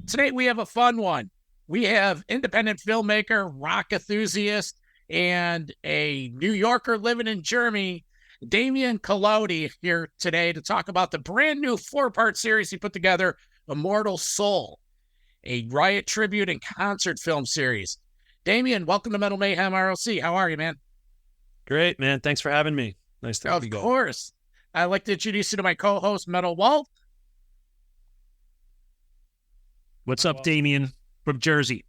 Today we have a fun one. We have independent filmmaker, rock enthusiast, and a New Yorker living in Germany, Damian Kolodiy, here today to talk about the brand new 4-part series he put together, Immortal Soul, a Riot tribute and concert film series. Damian, welcome to Metal Mayhem ROC. How are you, man? Great, man. Thanks for having me. Nice to have you. Of course. I'd like to introduce you to my co-host, Metal Walt. What's up, Damian from Jersey?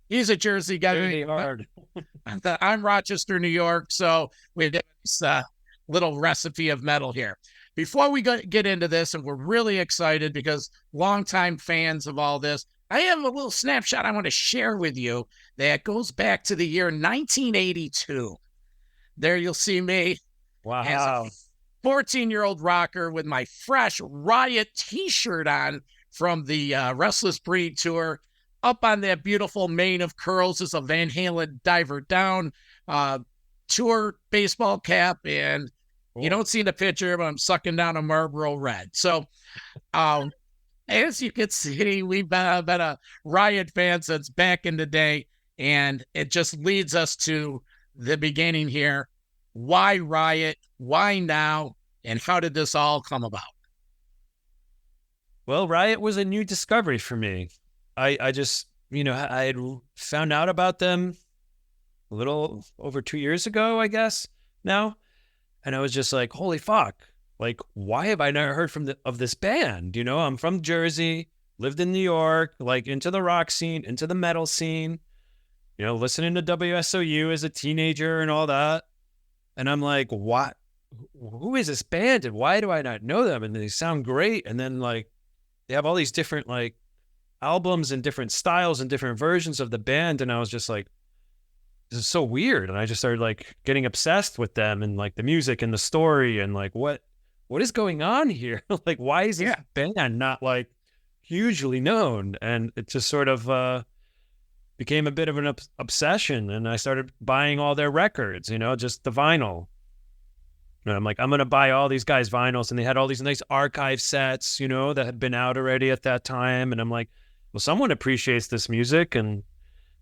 He's a Jersey guy. Very hard. I'm Rochester, New York, so we have this little recipe of metal here. Before we get into this, and we're really excited because longtime fans of all this, I have a little snapshot I want to share with you that goes back to the year 1982. There you'll see me. Wow. As a 14-year-old rocker with my fresh Riot t-shirt on from the Restless Breed tour. Up on that beautiful mane of curls is a Van Halen Diver Down tour baseball cap, and you don't see the picture, but I'm sucking down a Marlboro Red. So as you can see, we've been a Riot fan since back in the day, and it just leads us to the beginning here. Why Riot? Why now? And how did this all come about? Well, Riot was a new discovery for me. I just, I had found out about them a little over 2 years ago, I guess, now. And I was just like, holy fuck. Like, why have I never heard of this band? I'm from Jersey, lived in New York, like into the rock scene, into the metal scene, listening to WSOU as a teenager and all that. And I'm like, what? Who is this band? And why do I not know them? And they sound great. And then like, they have all these different like albums and different styles and different versions of the band. And I was just like, this is so weird. And I just started like getting obsessed with them and like the music and the story and like, what is going on here? Like, why is this band not like hugely known? And it just sort of became a bit of an obsession. And I started buying all their records, just the vinyl. And I'm like, I'm going to buy all these guys' vinyls. And they had all these nice archive sets, that had been out already at that time. And I'm like, well, someone appreciates this music and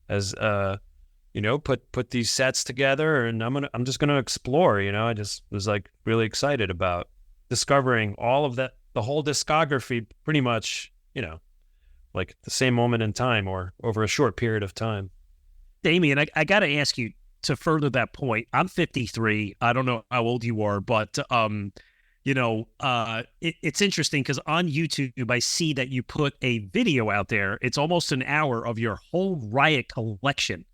has, put these sets together. And I'm just going to explore, I just was like really excited about discovering all of that, the whole discography pretty much, like the same moment in time or over a short period of time. Damian, I got to ask you to further that point. I'm 53. I don't know how old you are, but, it's interesting because on YouTube, I see that you put a video out there. It's almost an hour of your whole Riot collection.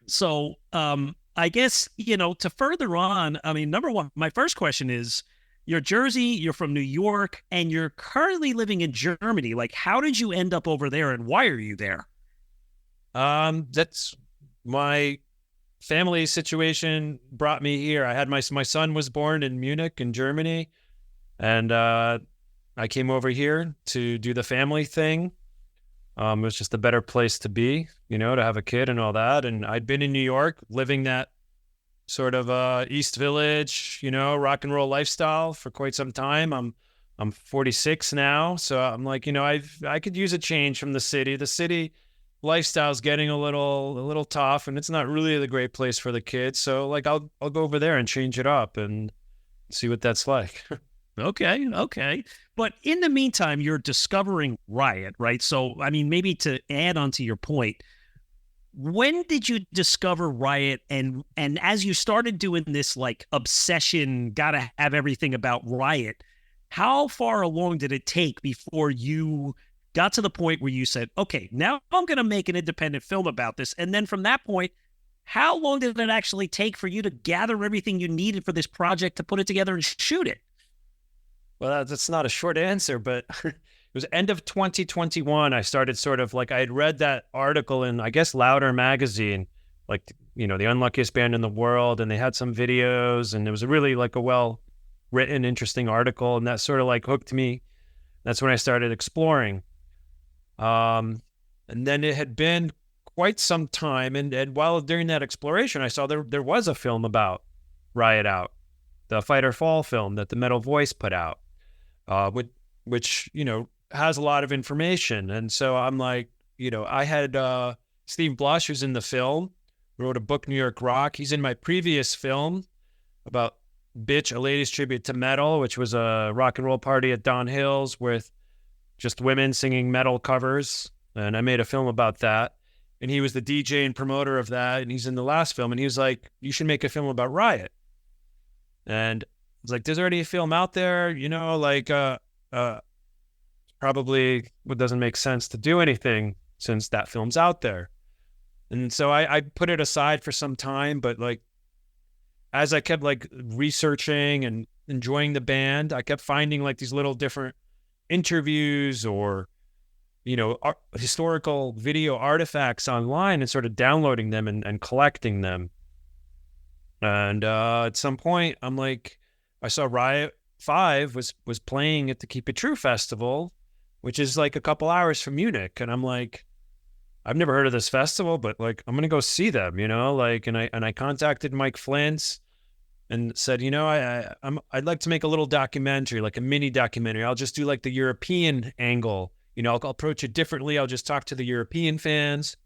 So I guess, to further on, I mean, number one, my first question is, you're Jersey, you're from New York, and you're currently living in Germany. Like, how did you end up over there, and why are you there? That's my family situation brought me here. I had my son was born in Munich in Germany, and I came over here to do the family thing. It was just a better place to be, to have a kid and all that. And I'd been in New York living that sort of East Village, rock and roll lifestyle for quite some time. I'm 46 now, so I'm like, I could use a change from the city. The city lifestyle's getting a little tough, and it's not really the great place for the kids. So like, I'll go over there and change it up and see what that's like. Okay. But in the meantime, you're discovering Riot, right? So, I mean, maybe to add on to your point, when did you discover Riot? And as you started doing this like obsession, gotta have everything about Riot, how far along did it take before you got to the point where you said, okay, now I'm going to make an independent film about this? And then from that point, how long did it actually take for you to gather everything you needed for this project to put it together and shoot it? Well, that's not a short answer, but it was end of 2021. I started sort of like, I had read that article in, I guess, Louder magazine, like, the unluckiest band in the world. And they had some videos, and it was really like a well-written, interesting article. And that sort of like hooked me. That's when I started exploring. And then it had been quite some time. And while during that exploration, I saw there was a film about Riot out. the Fight or Fall film that the Metal Voice put out, which has a lot of information. And so I'm like, I had Steve Blush, who's in the film, wrote a book, New York Rock. He's in my previous film about Bitch, a Ladies Tribute to Metal, which was a rock and roll party at Don Hills with just women singing metal covers. And I made a film about that. And he was the DJ and promoter of that. And he's in the last film. And he was like, you should make a film about Riot. And I was like, there's already a film out there, probably it doesn't make sense to do anything since that film's out there. And so I put it aside for some time, but like, as I kept like researching and enjoying the band, I kept finding like these little different interviews or, historical video artifacts online and sort of downloading them and collecting them. And at some point, I'm like, I saw Riot V was playing at the Keep It True Festival, which is like a couple hours from Munich. And I'm like, I've never heard of this festival, but like, I'm going to go see them, and I contacted Mike Flyntz and said, I'd like to make a little documentary, like a mini documentary. I'll just do like the European angle, I'll approach it differently. I'll just talk to the European fans,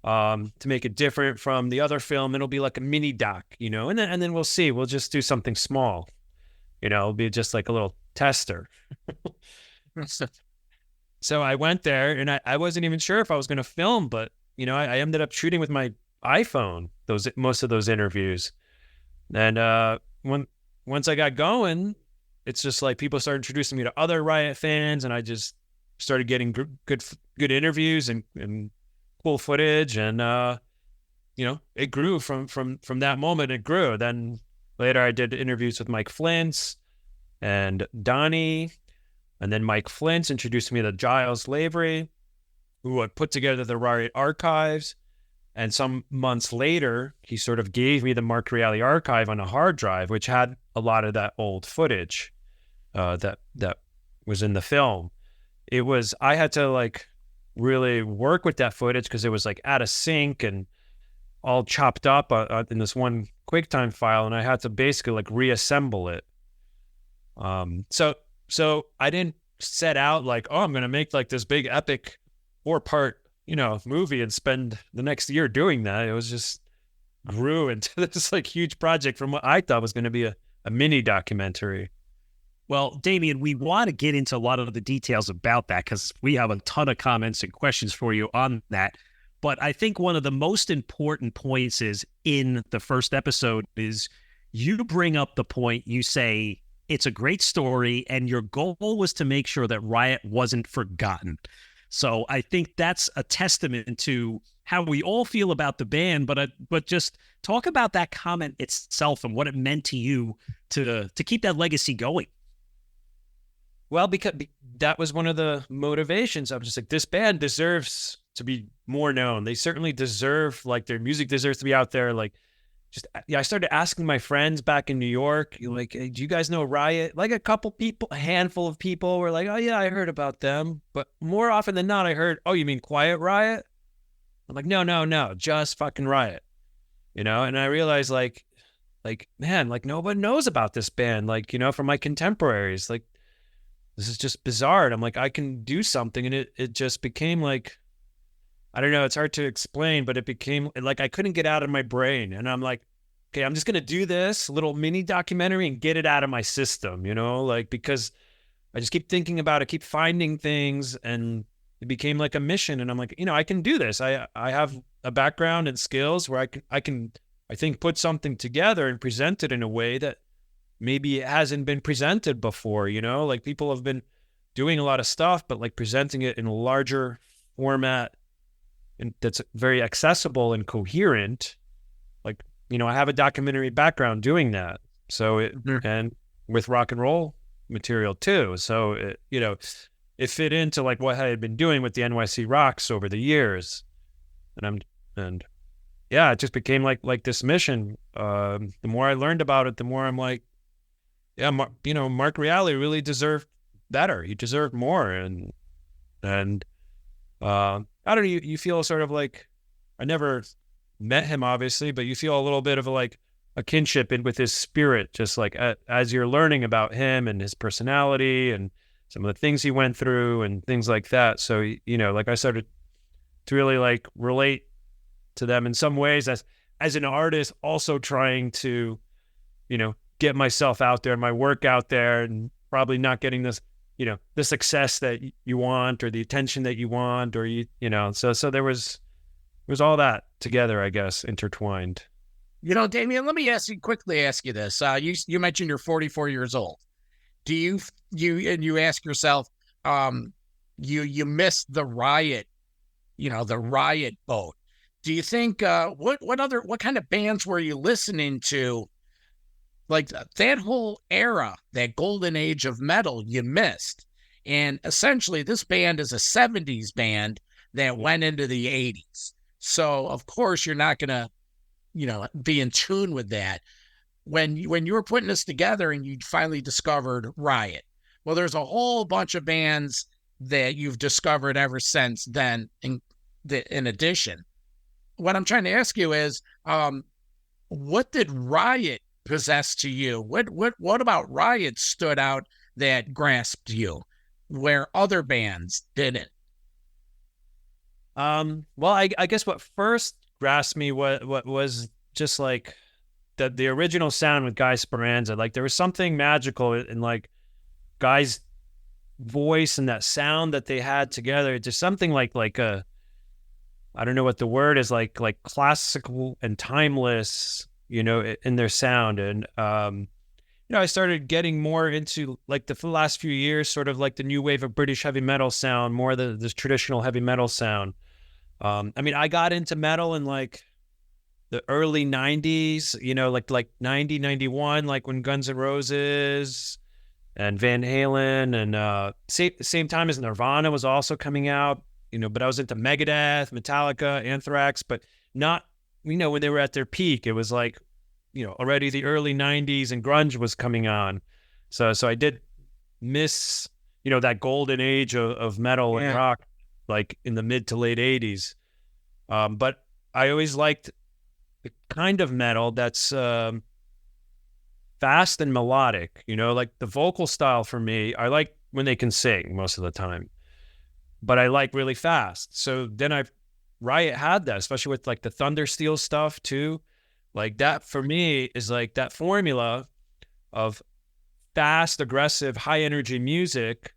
to make it different from the other film. It'll be like a mini doc, and then we'll see, we'll just do something small, it'll be just like a little tester. So I went there and I wasn't even sure if I was going to film, but, I ended up shooting with my iPhone, most of those interviews. And once I got going, it's just like people started introducing me to other Riot fans, and I just started getting good interviews and cool footage. And, it grew from that moment. It grew. Then later I did interviews with Mike Flyntz and Donnie. And then Mike Flyntz introduced me to Giles Lavery, who had put together the Riot archives. And some months later, he sort of gave me the Mark Reale archive on a hard drive, which had a lot of that old footage that was in the film. I had to like really work with that footage because it was like out of sync and all chopped up in this one QuickTime file. And I had to basically like reassemble it. So I didn't set out like, oh, I'm going to make like this big epic 4-part, movie and spend the next year doing that. It was just grew into this like huge project from what I thought was going to be a mini documentary. Well, Damian, we want to get into a lot of the details about that because we have a ton of comments and questions for you on that. But I think one of the most important points is in the first episode is you bring up the point, you say, it's a great story, and your goal was to make sure that Riot wasn't forgotten. So I think that's a testament to how we all feel about the band, but just talk about that comment itself and what it meant to you to keep that legacy going. Well, because that was one of the motivations. I was just like, this band deserves to be more known. They certainly deserve, like, their music deserves to be out there. Like, I started asking my friends back in New York, like, hey, do you guys know Riot? Like a handful of people were like, oh yeah, I heard about them. But more often than not, I heard, oh, you mean Quiet Riot? I'm like, no, just fucking Riot, And I realized like, man, like nobody knows about this band. Like, from my contemporaries, like, this is just bizarre. And I'm like, I can do something. And it just became like, I don't know, it's hard to explain, but it became like I couldn't get out of my brain. And I'm like, okay, I'm just going to do this little mini documentary and get it out of my system, like, because I just keep thinking about it, keep finding things, and it became like a mission. And I'm like, I can do this. I have a background and skills where I think put something together and present it in a way that maybe it hasn't been presented before, like people have been doing a lot of stuff, but like presenting it in a larger format and that's very accessible and coherent. Like, I have a documentary background doing that. So and with rock and roll material too. So it fit into like what I had been doing with the NYC Rocks over the years. And it just became like this mission. The more I learned about it, the more I'm like, yeah, Mark Reale really deserved better. He deserved more. And I don't know, you feel sort of like, I never met him obviously, but you feel a little bit of like a kinship in with his spirit, just like as you're learning about him and his personality and some of the things he went through and things like that. So, you know, like I started to really like relate to them in some ways as an artist, also trying to, you know, get myself out there, my work out there, and probably not getting this, you know, the success that you want or the attention that you want, or you know, so there was all that together, I guess, intertwined. You know, Damian, let me quickly ask you this. You mentioned you're 44 years old. Do you ask yourself, you missed the Riot, you know, the Riot boat. Do you think, what kind of bands were you listening to? Like that whole era, that golden age of metal you missed. And essentially this band is a 70s band that went into the 80s. So of course you're not going to, you know, be in tune with that. When you were putting this together and you finally discovered Riot, well, there's a whole bunch of bands that you've discovered ever since then. In addition, what I'm trying to ask you is, what did Riot possess to you? What about Riot stood out that grasped you, where other bands didn't? Well, I guess what first grasped me what was just like the original sound with Guy SPERRANZA. Like there was something magical in like Guy's voice and that sound that they had together. Just something like a, I don't know what the word is, like classical and timeless, you know, in their sound. And you know, I started getting more into like the last few years, sort of like the new wave of British heavy metal sound, more this traditional heavy metal sound. I mean, I got into metal in like the early 90s, you know, like 90, 91, like when Guns N' Roses and Van Halen and same time as Nirvana was also coming out, you know, but I was into Megadeth, Metallica, Anthrax, but not, you know, when they were at their peak. It was like, you know, already the early 90s and grunge was coming on. So I did miss, you know, that golden age of metal and rock, like in the mid to late 80s. But I always liked the kind of metal that's fast and melodic, you know, like the vocal style for me. I like when they can sing most of the time, but I like really fast. So then Riot had that, especially with like the Thundersteel stuff too. Like that for me is like that formula of fast, aggressive, high energy music,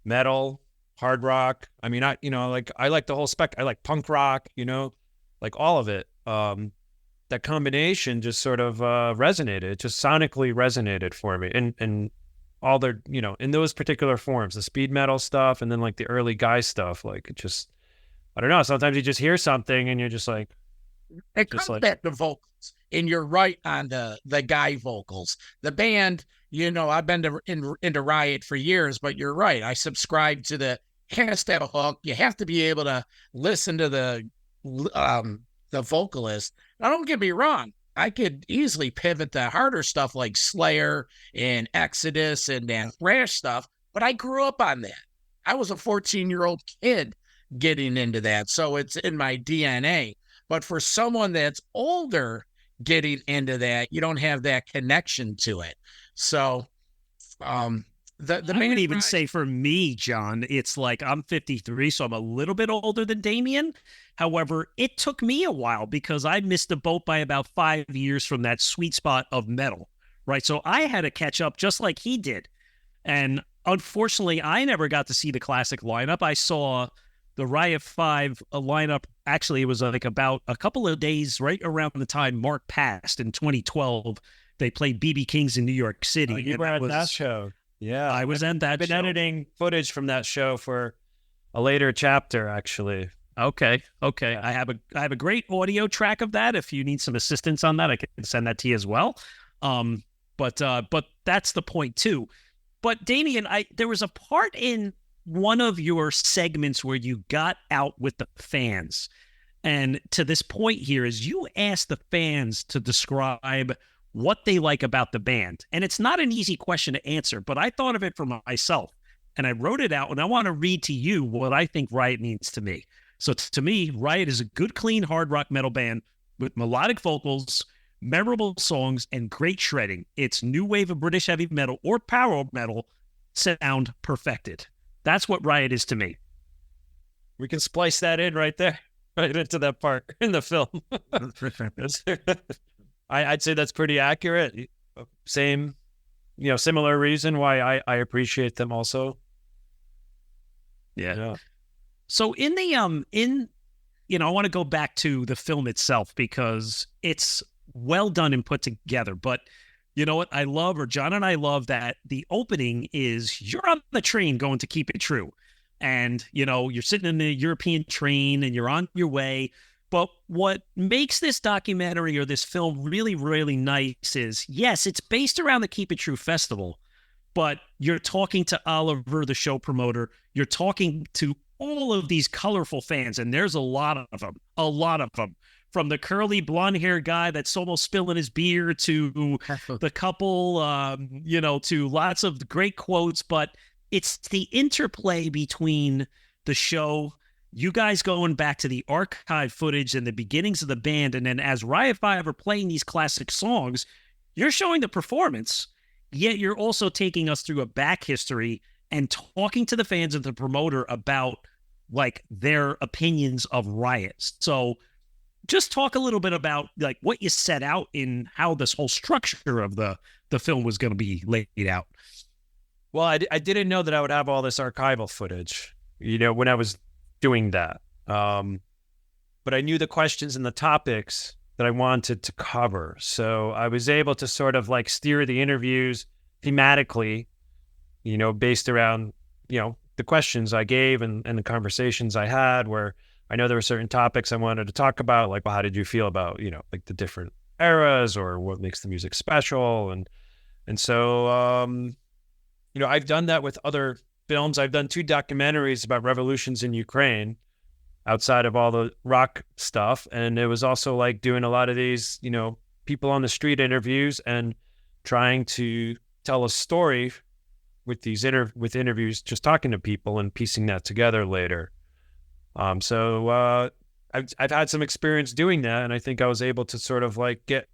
metal, hard rock. I mean, I like the whole spec. I like punk rock, you know, like all of it. That combination just sort of resonated. It just sonically resonated for me. And all their, you know, in those particular forms, the speed metal stuff and then like the early Guy stuff, like it just, I don't know. Sometimes you just hear something and you're just like, it comes back to vocals, and you're right on the Guy vocals. The band, you know, I've been into Riot for years, but you're right. I subscribe to the has to have a hook. You have to be able to listen to the vocalist. Now, don't get me wrong. I could easily pivot to harder stuff like Slayer and Exodus and thrash stuff, but I grew up on that. I was a 14-year-old kid getting into that, so it's in my DNA. But for someone that's older getting into that, you don't have that connection to it. So I would even say for me, John, it's like I'm 53, so I'm a little bit older than Damian. However, it took me a while because I missed the boat by about 5 years from that sweet spot of metal, right? So I had to catch up just like he did. And unfortunately, I never got to see the classic lineup. I saw the Riot V lineup. Actually, it was like about a couple of days right around the time Mark passed in 2012. They played BB King's in New York City. Oh, you were at that show. Yeah. I was at that show. I've been editing footage from that show for a later chapter, actually. Okay. Yeah. I have a great audio track of that. If you need some assistance on that, I can send that to you as well. But that's the point too. But Damian, there was a part in one of your segments where you got out with the fans. And to this point here is you asked the fans to describe what they like about the band. And it's not an easy question to answer, but I thought of it for myself and I wrote it out, and I want to read to you what I think Riot means to me. So to me, Riot is a good, clean, hard rock metal band with melodic vocals, memorable songs, and great shredding. It's new wave of British heavy metal or power metal sound perfected. That's what Riot is to me. We can splice that in right there, right into that part in the film. I'd say that's pretty accurate. Same, similar reason why I appreciate them also. Yeah. So in the I want to go back to the film itself because it's well done and put together. But you know what I love, or John and I love, that the opening is you're on the train going to Keep It True. And, you're sitting in the European train and you're on your way. But what makes this documentary or this film really, really nice is, yes, it's based around the Keep It True festival, but you're talking to Oliver, the show promoter. You're talking to all of these colorful fans, and there's a lot of them. From the curly blonde-haired guy that's almost spilling his beer to the couple, to lots of great quotes. But it's the interplay between the show, you guys going back to the archive footage and the beginnings of the band, and then as Riot V are playing these classic songs, you're showing the performance, yet you're also taking us through a back history and talking to the fans and the promoter about like their opinions of Riot. So just talk a little bit about like what you set out in how this whole structure of the film was going to be laid out. Well, I didn't know that I would have all this archival footage, when I was doing that. But I knew the questions and the topics that I wanted to cover. So I was able to sort of like steer the interviews thematically, based around, the questions I gave and the conversations I had, where I know there were certain topics I wanted to talk about, like, well, how did you feel about, like the different eras or what makes the music special? And so, I've done that with other films. I've done 2 documentaries about revolutions in Ukraine outside of all the rock stuff. And it was also like doing a lot of these, people on the street interviews and trying to tell a story with these interviews, just talking to people and piecing that together later. So I've had some experience doing that, and I think I was able to sort of like get,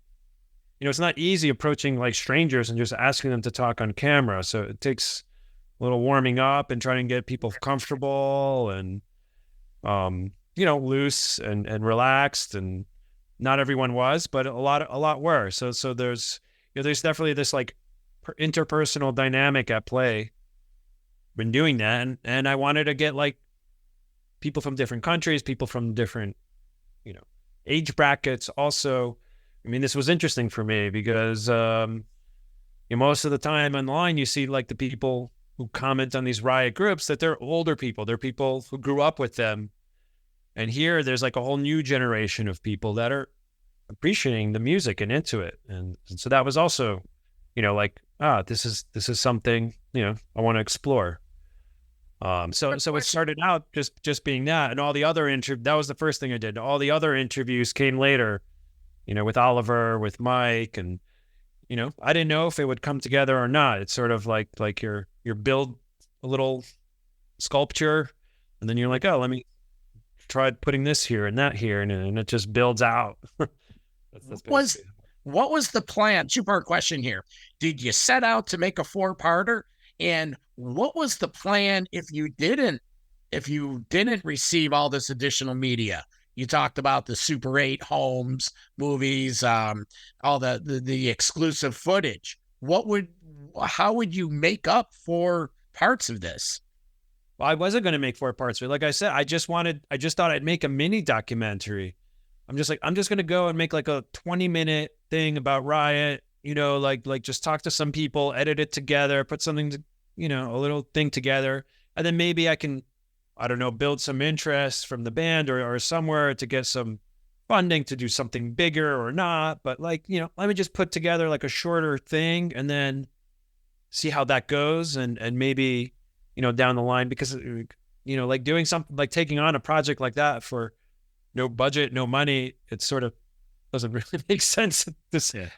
it's not easy approaching like strangers and just asking them to talk on camera. So it takes a little warming up and trying to get people comfortable and, loose and relaxed. And not everyone was, but a lot were. So there's, there's definitely this like interpersonal dynamic at play when doing that. And I wanted to get like people from different countries, people from different, age brackets also. I mean, this was interesting for me because most of the time online, you see like the people who comment on these Riot groups that they're older people. They're people who grew up with them. And here there's like a whole new generation of people that are appreciating the music and into it. And so that was also, this is something, I want to explore. So it started out just being that, and all the other that was the first thing I did. All the other interviews came later, with Oliver, with Mike, and, I didn't know if it would come together or not. It's sort of like you're build a little sculpture, and then you're like, oh, let me try putting this here and that here, and it just builds out. What was the plan? 2-part question here. Did you set out to make a 4-parter? And what was the plan if you didn't receive all this additional media? You talked about the Super 8 homes, movies, all the exclusive footage. How would you make up for parts of this? Well, I wasn't going to make 4 parts, but like I said, I just thought I'd make a mini documentary. I'm just going to go and make like a 20-minute thing about Riot, like just talk to some people, edit it together, put something to, a little thing together. And then maybe I can, I don't know, build some interest from the band or somewhere to get some funding to do something bigger or not. But like, let me just put together like a shorter thing and then see how that goes. And maybe, down the line, because, like doing something like taking on a project like that for no budget, no money, it sort of doesn't really make sense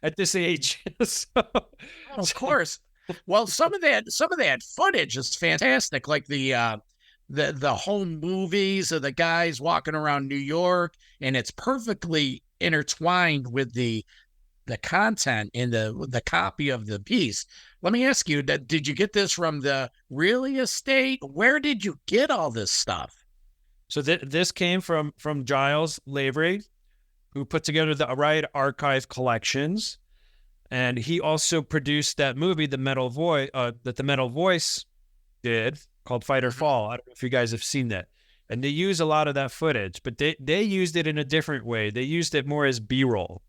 at this age. Of course. Well, some of that footage is fantastic, like the home movies of the guys walking around New York, and it's perfectly intertwined with the the content in the copy of the piece. Let me ask you, did you get this from the Reale estate? Where did you get all this stuff? So this came from Giles Lavery, who put together the Riot Archive collections. And he also produced that movie, that the Metal Voice did, called Fight or Fall. I don't know if you guys have seen that. And they use a lot of that footage, but they used it in a different way. They used it more as B-roll.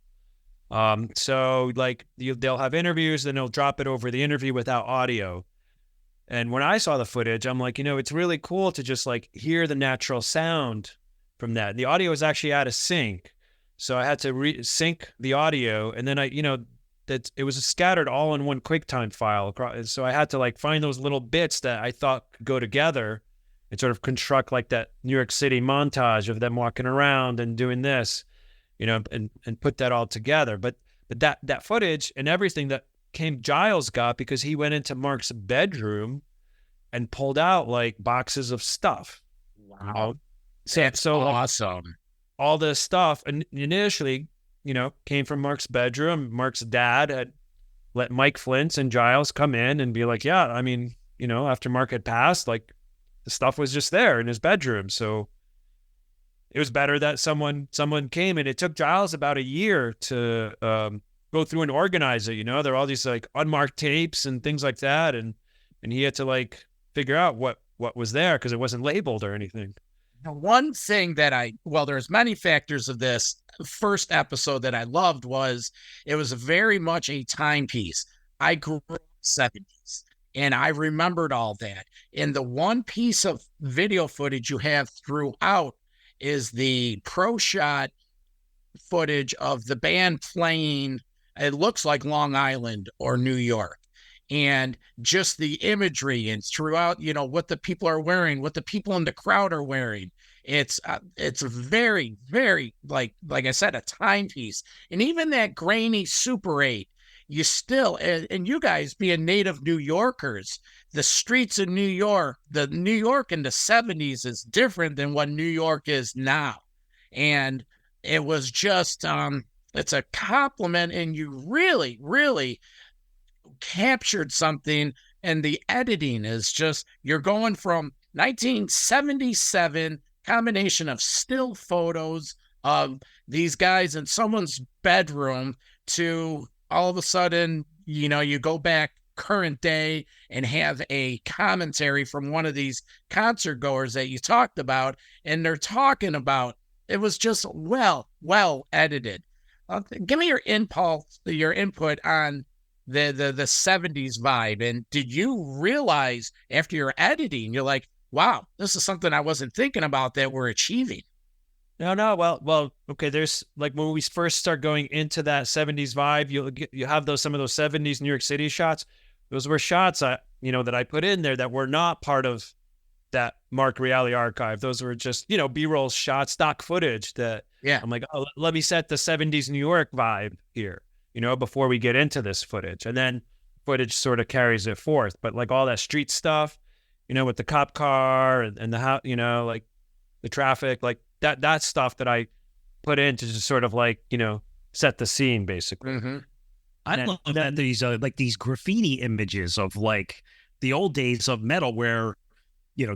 So like they'll have interviews, then they'll drop it over the interview without audio. And when I saw the footage, I'm like, it's really cool to just like hear the natural sound from that. The audio is actually out of sync. So I had to sync the audio, and then that it was scattered all in one QuickTime file. So I had to like find those little bits that I thought could go together and sort of construct like that New York City montage of them walking around and doing this, and put that all together. But that footage and everything that Giles got, because he went into Mark's bedroom and pulled out like boxes of stuff. Wow. That's awesome. All this stuff initially, came from Mark's bedroom. Mark's dad had let Mike Flyntz and Giles come in and be like, yeah, I mean, after Mark had passed, like the stuff was just there in his bedroom. So it was better that someone came, and it took Giles about a year to go through and organize it. There are all these like unmarked tapes and things like that. And he had to like figure out what was there, because it wasn't labeled or anything. The one thing that there's many factors of this first episode that I loved was it was very much a timepiece. I grew up in the 70s, and I remembered all that. And the one piece of video footage you have throughout is the pro shot footage of the band playing. It looks like Long Island or New York. And just the imagery and throughout, what the people are wearing, what the people in the crowd are wearing. It's very, very, like I said, a timepiece. And even that grainy Super 8, you still, and you guys being native New Yorkers, the streets of New York, the New York in the 70s is different than what New York is now. And it was just, it's a compliment, and you really, really captured something. And the editing is just, you're going from 1977 combination of still photos of these guys in someone's bedroom to all of a sudden, you go back current day and have a commentary from one of these concert goers that you talked about, and they're talking about, it was just well edited. Give me your input on the 70s vibe. And did you realize after your editing, you're like, wow, this is something I wasn't thinking about that we're achieving? No. Well, okay. There's like, when we first start going into that 70s vibe, you have some of those 70s New York City shots. Those were shots that I put in there that were not part of that Mark Reale archive. Those were just, B-roll shots, stock footage that I'm like, oh, let me set the 70s New York vibe here, before we get into this footage. And then footage sort of carries it forth. But like all that street stuff, with the cop car and the house, like the traffic, like that stuff that I put in to just sort of like, set the scene basically. Mm-hmm. I love that these like these graffiti images of like the old days of metal where,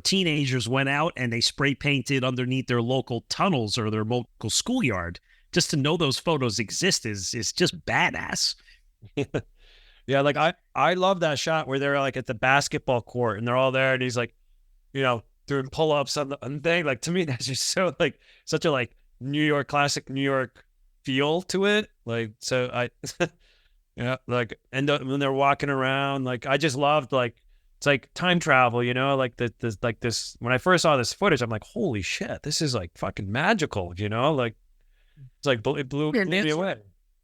teenagers went out and they spray painted underneath their local tunnels or their local schoolyard. Just to know those photos exist is just badass. Yeah, like I love that shot where they're like at the basketball court and they're all there, and he's like, doing pull-ups on the thing. Like, to me, that's just so like such a like New York, classic New York feel to it. Like, so I like, and when they're walking around, like I just loved, like, it's like time travel, like this when I first saw this footage, I'm like, holy shit, this is like fucking magical, like it's like it blew me away.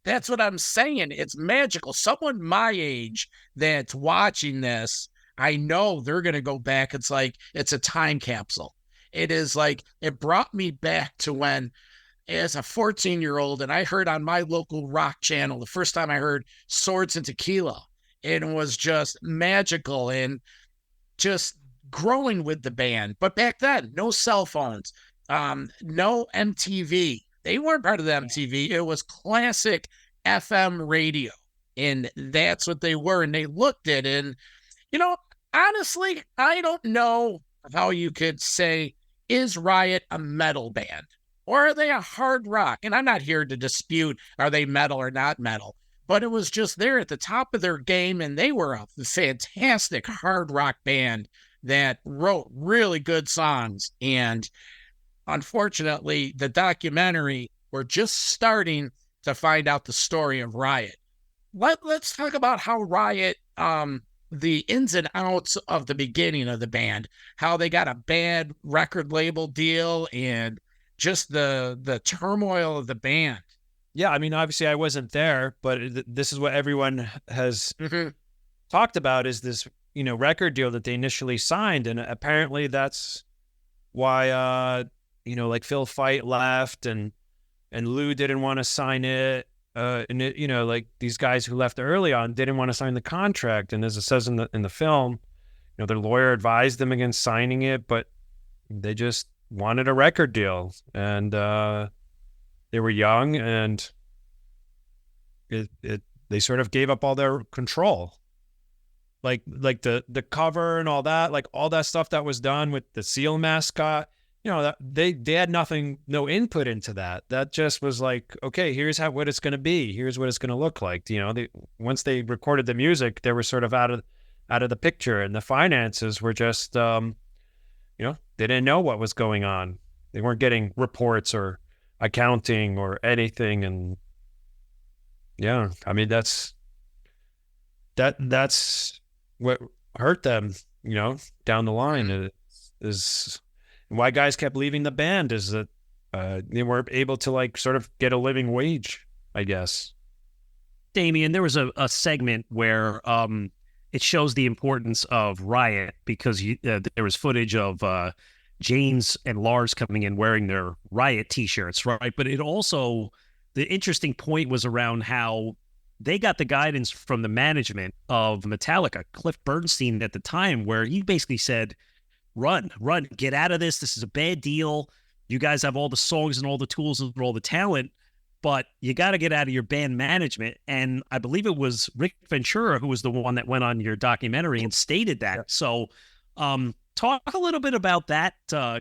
That's what I'm saying. It's magical. Someone my age that's watching this, I know they're going to go back. It's like, it's a time capsule. It is like, it brought me back to when, as a 14-year-old, and I heard on my local rock channel, the first time I heard Swords and Tequila, it was just magical and just growing with the band. But back then, no cell phones, no MTV. They weren't part of the MTV. It was classic FM radio. And that's what they were. And they looked at it. And, honestly, I don't know how you could say, is Riot a metal band? Or are they a hard rock? And I'm not here to dispute, are they metal or not metal? But it was just there at the top of their game, and they were a fantastic hard rock band that wrote really good songs. And unfortunately, the documentary, we're just starting to find out the story of Riot. Let's talk about how Riot, the ins and outs of the beginning of the band, how they got a bad record label deal, and just the turmoil of the band. Yeah, I mean, obviously I wasn't there, but this is what everyone has talked about, is this, record deal that they initially signed. And apparently that's why, like Phil Fight left and Lou didn't want to sign it. And it, like these guys who left early on didn't want to sign the contract. And as it says in the film, their lawyer advised them against signing it, but they just wanted a record deal. And, they were young, and they sort of gave up all their control, like the cover and all that, like all that stuff that was done with the Seal mascot. That they had no input into that. That just was like, okay, here's what it's going to be. Here's what it's going to look like. Once they recorded the music, they were sort of out of the picture, and the finances were just, they didn't know what was going on. They weren't getting reports or accounting or anything. And yeah, I mean, that's what hurt them, down the line. Is why guys kept leaving the band, is that they weren't able to sort of get a living wage, I guess. Damian, there was a segment where it shows the importance of Riot, because there was footage of James and Lars coming in wearing their Riot t-shirts, right? But it also, the interesting point was around how they got the guidance from the management of Metallica, Cliff Bernstein at the time, where he basically said, run, get out of this. This is a bad deal. You guys have all the songs and all the tools and all the talent, but you got to get out of your band management. And I believe it was Rick Ventura who was the one that went on your documentary and stated that. Yeah. So, talk a little bit about that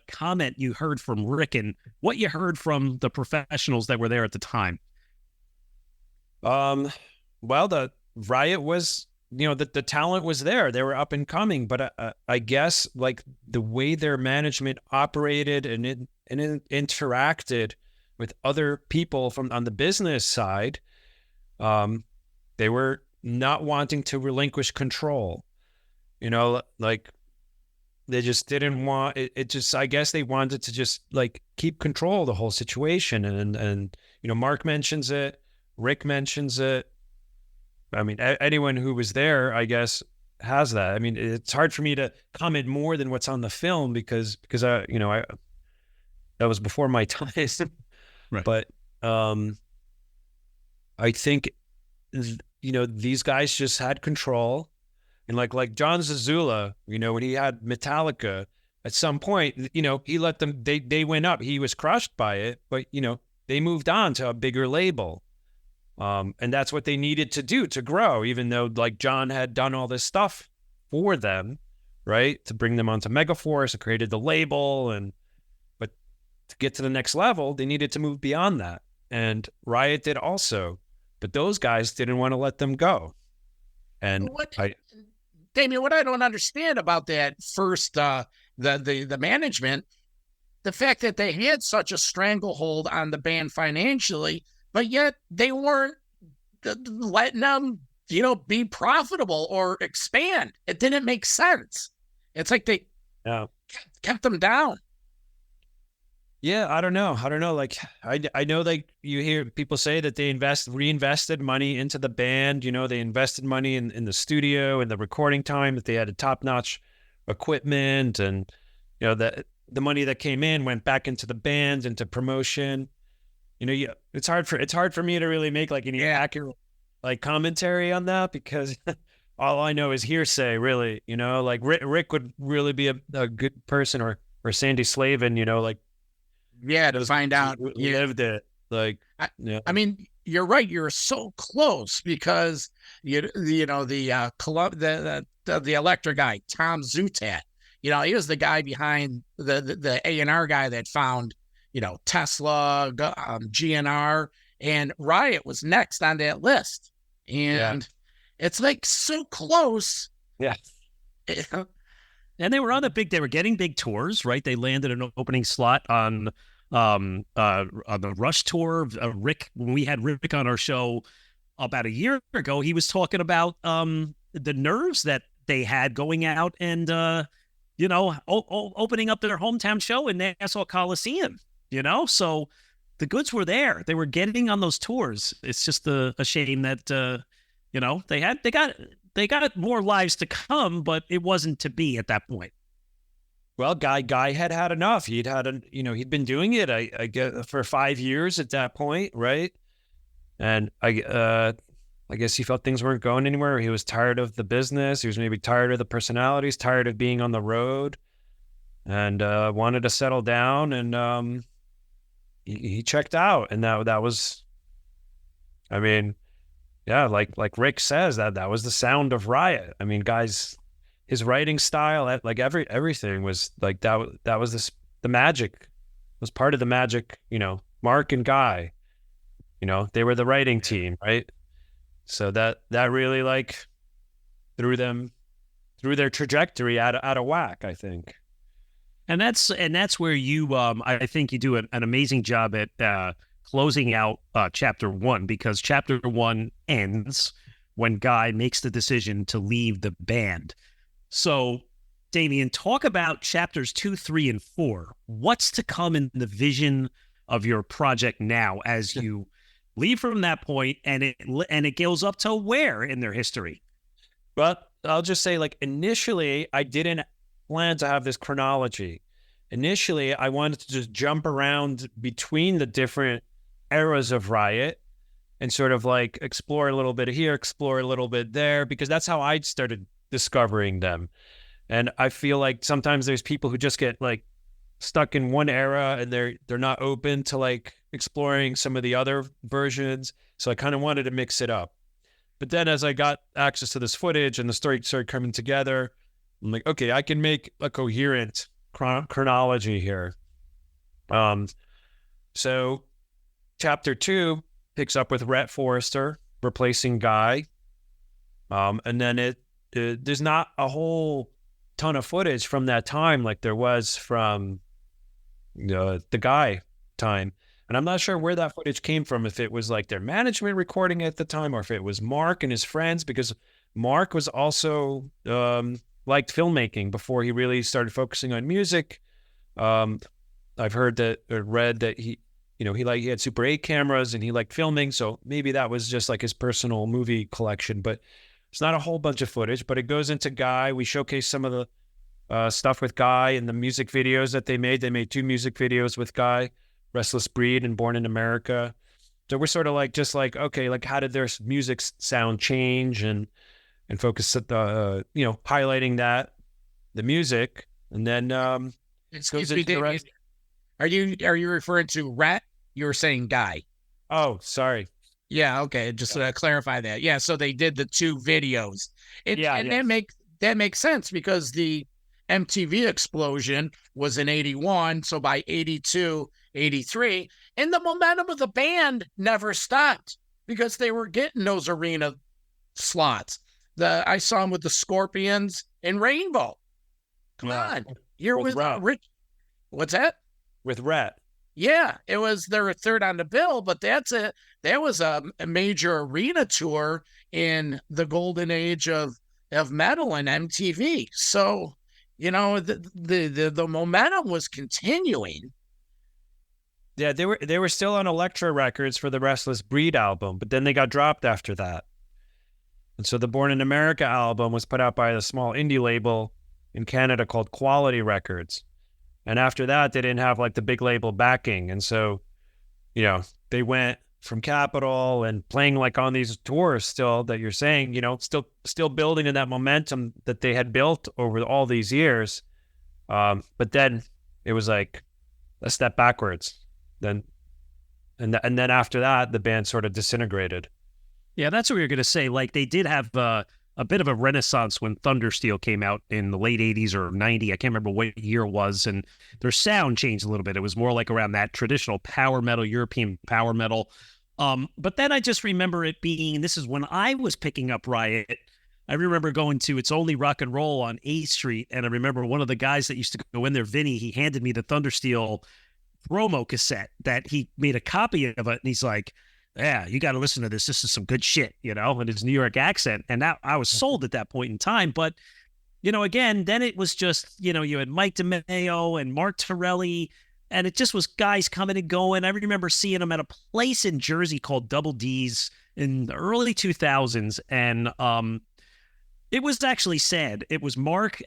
comment you heard from Rick and what you heard from the professionals that were there at the time. Well, the Riot was, the talent was there. They were up and coming, but I guess like the way their management operated and it interacted with other people on the business side, they were not wanting to relinquish control. Like, they just didn't want it. Just, I guess they wanted to just keep control of the whole situation. And Mark mentions it, Rick mentions it. I mean, anyone who was there, I guess, has that. I mean, it's hard for me to comment more than what's on the film because I that was before my time. Right. But I think these guys just had control. And like John Zazula, when he had Metallica, at some point, he let them, they went up. He was crushed by it, but, they moved on to a bigger label. And that's what they needed to do to grow, even though John had done all this stuff for them, right? To bring them onto Megaforce and created the label. But to get to the next level, they needed to move beyond that. And Riot did also, but those guys didn't want to let them go. And Damian, what I don't understand about that first, the management, the fact that they had such a stranglehold on the band financially, but yet they weren't letting them, be profitable or expand. It didn't make sense. It's like they kept them down. Yeah, I don't know. Like, I know, you hear people say that they reinvested money into the band. They invested money in the studio and the recording time, that they had a top-notch equipment, and that the money that came in went back into the band, into promotion. It's hard for me to really make any accurate commentary on that, because all I know is hearsay, really. Rick would really be a good person, or Sandy Slavin, to find out. Lived it. I mean, you're right. You're so close because the Electra guy, Tom Zutat, he was the guy behind the A&R guy that found, Tesla, GNR, and Riot was next on that list. And it's like so close. Yeah. And they were getting big tours, right? They landed an opening slot on the Rush tour. Rick, when we had Rick on our show about a year ago, he was talking about the nerves that they had going out and opening up their hometown show in Nassau Coliseum. So the goods were there. They were getting on those tours. It's just a shame that they got more lives to come, but it wasn't to be at that point. Well, Guy had enough. He'd been doing it, I guess, for 5 years at that point, right? And I guess he felt things weren't going anywhere. He was tired of the business. He was maybe tired of the personalities, tired of being on the road, and wanted to settle down. And he checked out, and that was, I mean, yeah, like Rick says, that was the sound of Riot. I mean, guys, his writing style, like everything was like that was the magic, was part of the magic. Mark and Guy, they were the writing team, right? So that really like threw their trajectory out of whack, I think. And that's where you, I think you do an amazing job at closing out chapter 1, because chapter 1 ends when Guy makes the decision to leave the band. So, Damian, talk about chapters 2, 3, and 4. What's to come in the vision of your project now as you leave from that point, and it goes up to where in their history? Well, I'll just say, like, initially, I didn't plan to have this chronology. Initially, I wanted to just jump around between the different eras of Riot and sort of like explore a little bit here, explore a little bit there, because that's how I started discovering them. And I feel like sometimes there's people who just get like stuck in one era and they're not open to like exploring some of the other versions. So I kind of wanted to mix it up. But then as I got access to this footage and the story started coming together, I'm like, okay, I can make a coherent chronology here. So chapter 2 picks up with Rhett Forrester replacing Guy. And then there's not a whole ton of footage from that time like there was from the Guy time. And I'm not sure where that footage came from, if it was like their management recording at the time or if it was Mark and his friends, because Mark was also liked filmmaking before he really started focusing on music. I've heard that or read that he had Super 8 cameras and he liked filming. So maybe that was just like his personal movie collection, but it's not a whole bunch of footage, but it goes into Guy. We showcase some of the stuff with Guy and the music videos that they made. They made 2 music videos with Guy, Restless Breed and Born in America. So we're sort of like, just like, okay, like how did their music sound change and focus at the, highlighting the music. And then Excuse me, Dave, are you referring to Rat? You were saying Guy. Oh, sorry. Yeah, okay. Just to clarify that. Yeah, so they did the 2 videos. That makes sense because the MTV explosion was in 81, so by 82, 83, and the momentum of the band never stopped because they were getting those arena slots. I saw them with the Scorpions and Rainbow. Come on. You're with Rich. What's that? With Rat. Yeah, they were third on the bill, but that was a major arena tour in the golden age of metal and MTV. So, the momentum was continuing. Yeah, they were still on Elektra Records for the Restless Breed album, but then they got dropped after that. And so the Born in America album was put out by a small indie label in Canada called Quality Records. And after that, they didn't have like the big label backing. And so, they went from Capitol and playing like on these tours still that you're saying, still building in that momentum that they had built over all these years. But then it was like a step backwards. Then and then after that, the band sort of disintegrated. Yeah, that's what we were going to say. Like, they did have a bit of a renaissance when Thundersteel came out in the late 80s or 90. I can't remember what year it was. And their sound changed a little bit. It was more like around that traditional power metal, European power metal. But then I just remember it being, this is when I was picking up Riot. I remember going to It's Only Rock and Roll on A Street. And I remember one of the guys that used to go in there, Vinny, he handed me the Thundersteel promo cassette that he made a copy of it. And he's like, yeah, you got to listen to this. This is some good shit, you know, and his New York accent. And that I was sold at that point in time. But, you know, again, then it was just, you know, you had Mike DeMeo and Mark Torelli, and it just was guys coming and going. I remember seeing them at a place in Jersey called Double D's in the early 2000s. And it was actually sad. It was Mark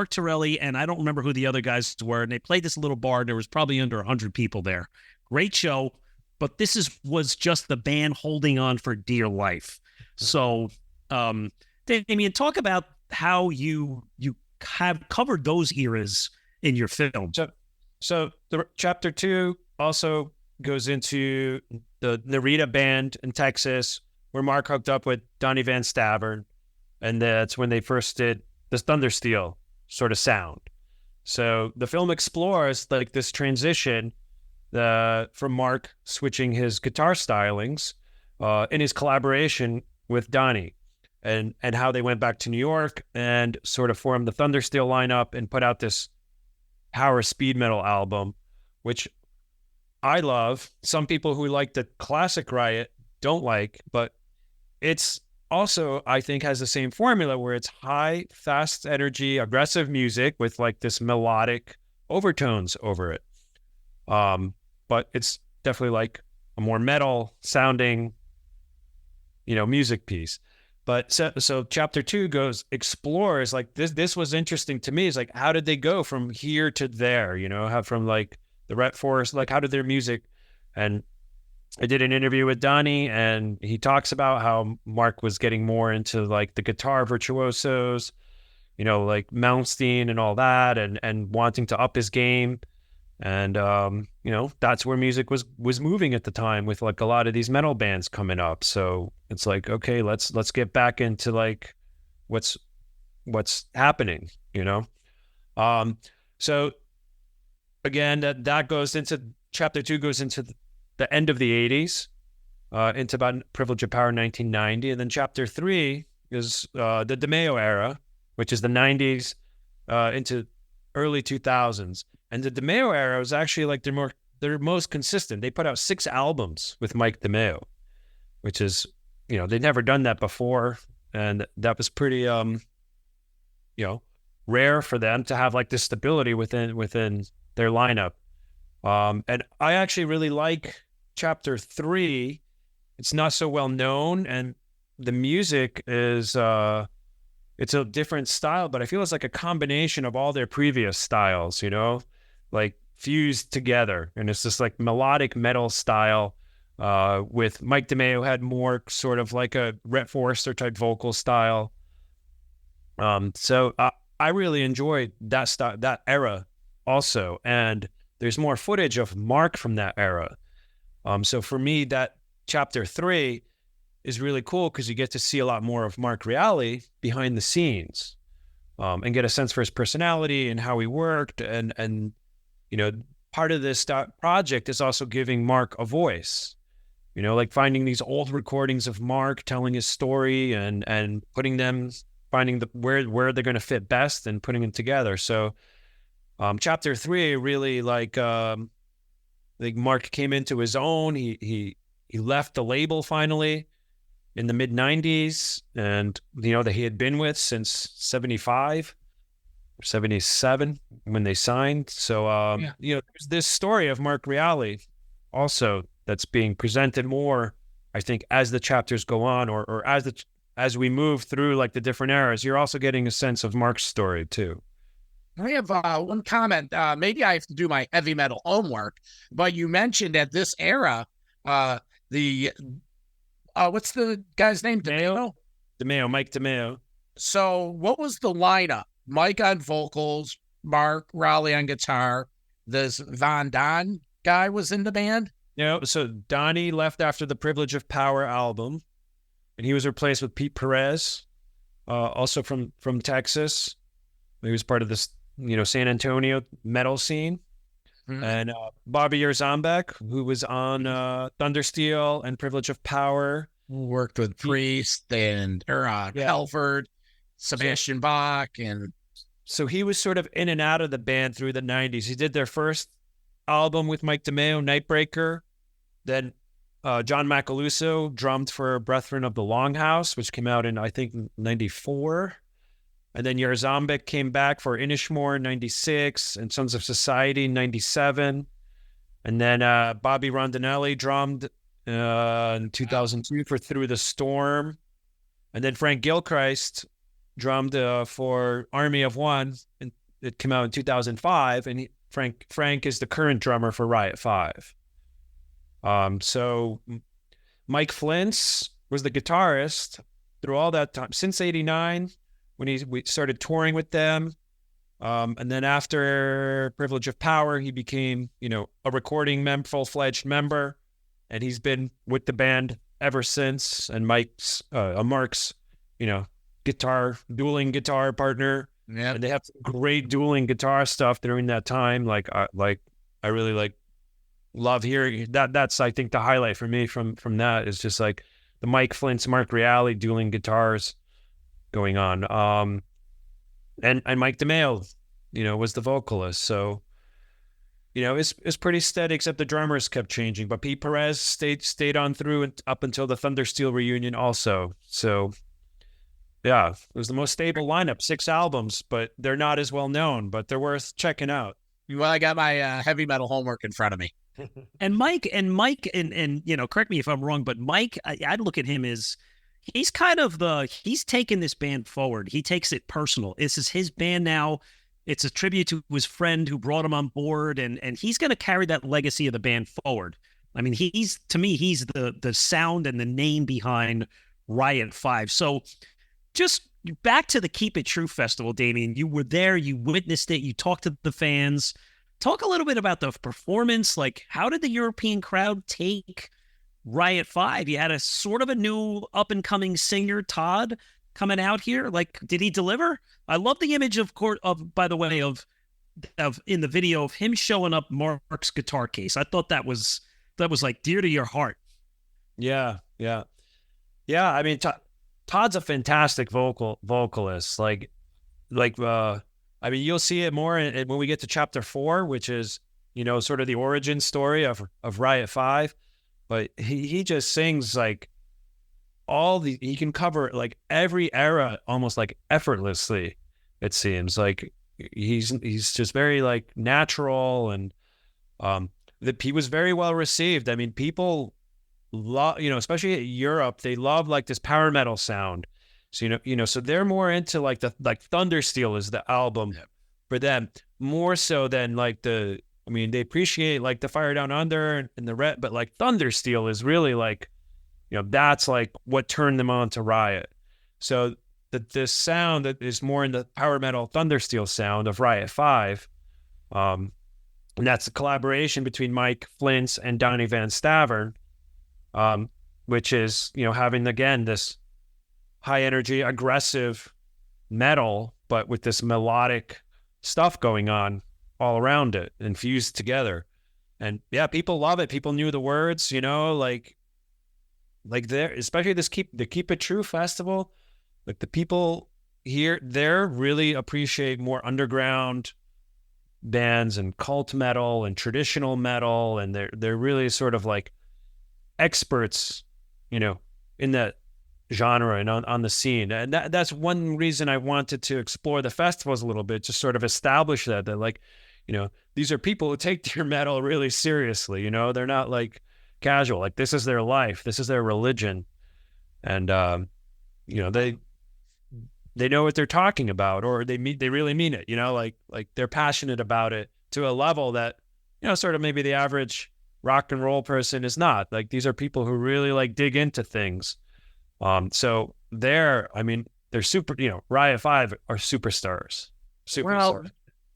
Torelli, and I don't remember who the other guys were. And they played this little bar, and there was probably under 100 people there. Great show. But this was just the band holding on for dear life. So, Damian, talk about how you have covered those eras in your film. So the chapter 2 also goes into the Narita band in Texas, where Mark hooked up with Donnie Van Stavern, and that's when they first did the Thundersteel sort of sound. So the film explores like this transition from Mark switching his guitar stylings in his collaboration with Donnie, and how they went back to New York and sort of formed the Thundersteel lineup and put out this power speed metal album, which I love. Some people who like the classic Riot don't like, but it's also, I think, has the same formula where it's high, fast energy, aggressive music with like this melodic overtones over it. But it's definitely like a more metal sounding, you know, music piece. But so chapter 2 explores like this was interesting to me. Is like, how did they go from here to there? You know, how from like the Ret Forest, like how did their music? And I did an interview with Donnie, and he talks about how Mark was getting more into like the guitar virtuosos, you know, like Malmsteen and all that, and wanting to up his game. And, you know, that's where music was moving at the time with like a lot of these metal bands coming up. So it's like, okay, let's get back into like what's happening, you know? So again, that goes into chapter 2 goes into the end of the 80s, into about Privilege of Power 1990. And then chapter 3 is the DeMeo era, which is the 90s into early 2000s. And the DeMeo era was actually like their most consistent. They put out 6 albums with Mike DeMeo, which is, you know, they'd never done that before. And that was pretty, you know, rare for them to have like this stability within their lineup. And I actually really like chapter 3. It's not so well known, and the music is, it's a different style, but I feel it's like a combination of all their previous styles, you know, like fused together. And it's this like melodic metal style, with Mike DeMeo had more sort of like a Rhett Forrester type vocal style. So I really enjoyed that style, that era also. And there's more footage of Mark from that era. So for me, that chapter 3 is really cool because you get to see a lot more of Mark Reale behind the scenes, and get a sense for his personality and how he worked. And you know, part of this project is also giving Mark a voice, you know, like finding these old recordings of Mark telling his story and putting them, finding where they're going to fit best and putting them together. So chapter 3 really like Mark came into his own. He left the label finally in the mid 90s, and, you know, that he had been with since 75 or 77 when they signed. So, you know, there's this story of Mark Reale also that's being presented more, I think, as the chapters go on, or as we move through like the different eras. You're also getting a sense of Mark's story too. I have one comment. Maybe I have to do my heavy metal homework, but you mentioned at this era, what's the guy's name? DeMeo? Mike DeMeo. So what was the lineup? Mike on vocals, Mark Reale on guitar. This Van Don guy was in the band? So Donnie left after the Privilege of Power album, and he was replaced with Pete Perez, also from Texas. He was part of this, San Antonio metal scene. Mm-hmm. And Bobby Yerzambek, who was on Thundersteel and Privilege of Power. Worked with Priest and Halford, Sebastian Bach. So he was sort of in and out of the band through the 90s. He did their first album with Mike DeMeo, Nightbreaker. Then John Macaluso drummed for Brethren of the Longhouse, which came out in, I think, 94. And then Yerzambek came back for Inishmore in 96 and Sons of Society in 97. And then Bobby Rondinelli drummed in 2002 for Through the Storm. And then Frank Gilchrist drummed for Army of One, and it came out in 2005. And Frank is the current drummer for Riot V. So Mike Flyntz was the guitarist through all that time, since 89, when we started touring with them. And then after Privilege of Power, he became, a recording full-fledged member, and he's been with the band ever since. And Mark's, dueling guitar partner. Yeah. And they have great dueling guitar stuff during that time. I really love hearing that. That's, I think, the highlight for me from that is just the Mike Flyntz, Mark Reale dueling guitars going on. And Mike DeMeo, was the vocalist. So, it's pretty steady, except the drummers kept changing. But Pete Perez stayed on through and up until the Thundersteel reunion also. So, yeah, it was the most stable lineup, 6 albums, but they're not as well known, but they're worth checking out. Well, I got my heavy metal homework in front of me. And Mike, correct me if I'm wrong, but Mike, I'd look at him as he's kind of he's taken this band forward. He takes it personal. This is his band now. It's a tribute to his friend who brought him on board, and he's going to carry that legacy of the band forward. I mean, he's the sound and the name behind Riot V. So just back to the Keep It True Festival, Damian. You were there, you witnessed it, you talked to the fans. Talk a little bit about the performance. How did the European crowd take Riot V? You had a sort of a new up-and-coming singer, Todd, coming out here. Did he deliver? I love the image of by the way, of in the video of him showing up Mark's guitar case. I thought that was dear to your heart. Yeah. I mean, Todd's a fantastic vocalist. I mean, you'll see it more when we get to chapter 4, which is, sort of the origin story of Riot V. But he just sings he can cover every era almost effortlessly. It seems he's just very natural, and he was very well received. I mean, people love, especially in Europe, they love this power metal sound. So so they're more into Thundersteel is the album for them more so than they appreciate the Fire Down Under and the Red, but Thundersteel is really that's what turned them on to Riot. So the sound that is more in the power metal Thundersteel sound of Riot V, and that's a collaboration between Mike Flyntz and Donnie Van Stavern, which is having again this high energy, aggressive metal, but with this melodic stuff going on all around it and fused together. And yeah, people love it. People knew the words, there, especially the Keep It True festival, the people here there really appreciate more underground bands and cult metal and traditional metal, and they're really sort of experts, in that genre and on the scene. And that's one reason I wanted to explore the festivals a little bit, to sort of establish that these are people who take their metal really seriously. They're not casual. This is their life. This is their religion. And, they know what they're talking about, or they really mean it, they're passionate about it to a level that, sort of maybe the average rock and roll person is not. These are people who really dig into things. So they're super, Riot V are superstars. Well,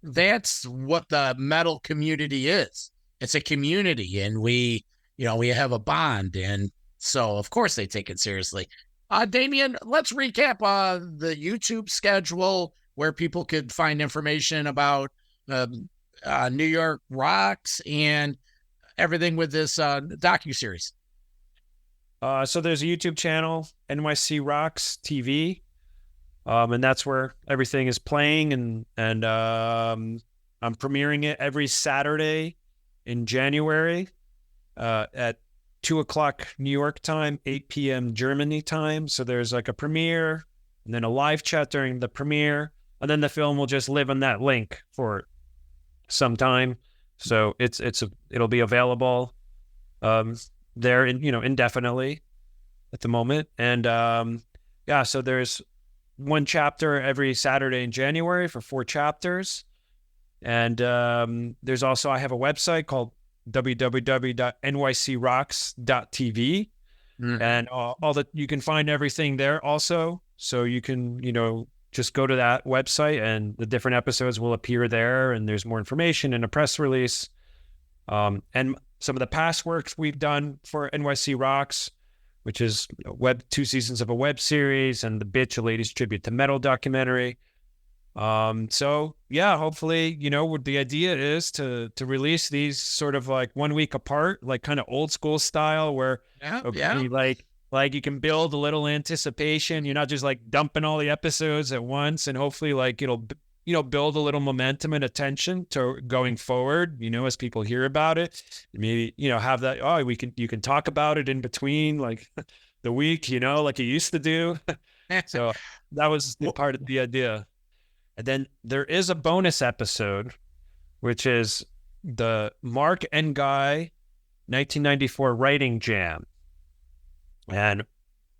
that's what the metal community is. It's a community, and we we have a bond. And so, of course, they take it seriously. Damian, let's recap the YouTube schedule where people could find information about New York Rocks and everything with this docuseries. So there's a YouTube channel, NYC Rocks TV, and that's where everything is playing. And I'm premiering it every Saturday in January at 2:00 New York time, 8 p.m. Germany time. So there's like a premiere and then a live chat during the premiere, and then the film will just live on that link for some time. So it'll be available there indefinitely at the moment. And so there's one chapter every Saturday in January for 4 chapters. And there's also, I have a website called www.nycrocks.tv. And all that, you can find everything there also. So you can, just go to that website and the different episodes will appear there, and there's more information and a press release. And some of the past works we've done for NYC Rocks, which is 2 seasons of a web series, and the Bitch, a Ladies Tribute to Metal documentary. So yeah, hopefully, what the idea is to release these sort of like 1 week apart, like kind of old school style, where like you can build a little anticipation. You're not just like dumping all the episodes at once, and hopefully like it'll, build a little momentum and attention to going forward, as people hear about it. Maybe, have that, you can talk about it in between like the week, like you used to do. So that was part of the idea. And then there is a bonus episode, which is the Mark and Guy 1994 Writing Jam. And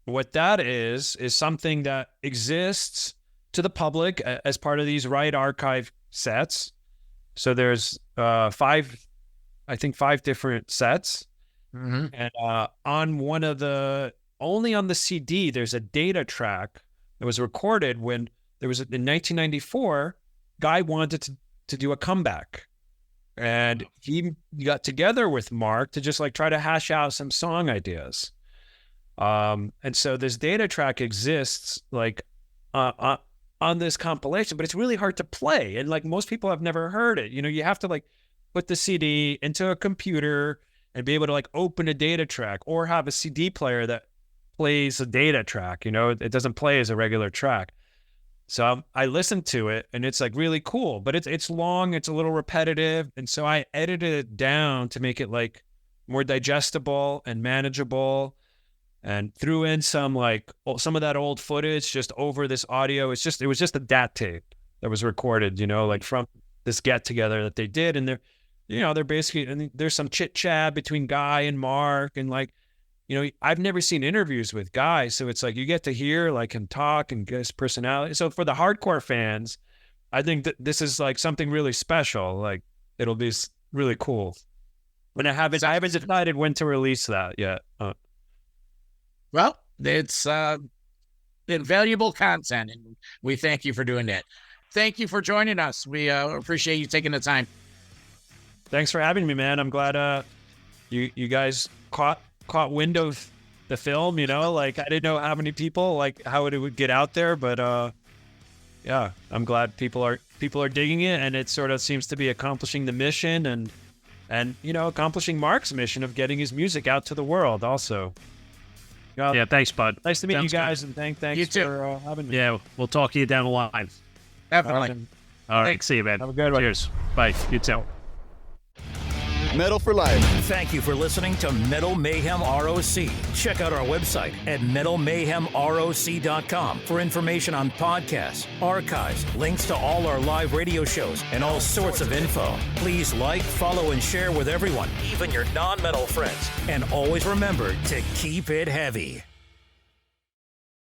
what that is something that exists to the public as part of these Riot Archive sets. So there's 5 different sets. Mm-hmm. And on one of only on the CD, there's a data track that was recorded when there was, in 1994, Guy wanted to do a comeback. And he got together with Mark to just like try to hash out some song ideas. And so this data track exists like on this compilation, but it's really hard to play. And like most people have never heard it. You have to like put the CD into a computer and be able to like open a data track, or have a CD player that plays a data track. It doesn't play as a regular track. So I listened to it, and it's like really cool, but it's long, it's a little repetitive. And so I edited it down to make it like more digestible and manageable, and threw in some of that old footage just over this audio. It was just a DAT tape that was recorded, like from this get together that they did. And they're basically, and there's some chit chat between Guy and Mark, and like, I've never seen interviews with Guy, so it's like you get to hear like him talk and get his personality. So for the hardcore fans, I think that this is like something really special. Like it'll be really cool. But I haven't decided when to release that yet. Well, it's invaluable content, and we thank you for doing that. Thank you for joining us. We appreciate you taking the time. Thanks for having me, man. I'm glad you guys caught wind of the film, like I didn't know how many people, like how it would get out there, but yeah, I'm glad people are digging it, and it sort of seems to be accomplishing the mission and accomplishing Mark's mission of getting his music out to the world also. Yeah, thanks, bud. Nice to meet you guys, good. And thanks you too. For having me. Yeah, we'll talk to you down the line. Definitely. All right, see you, man. Have a good one. Cheers. Bye. You too. Metal for life. Thank you for listening to Metal Mayhem ROC. Check out our website at metalmayhemroc.com for information on podcasts, archives, links to all our live radio shows, and all sorts of info. Please like, follow, and share with everyone, even your non-metal friends. And always remember to keep it heavy.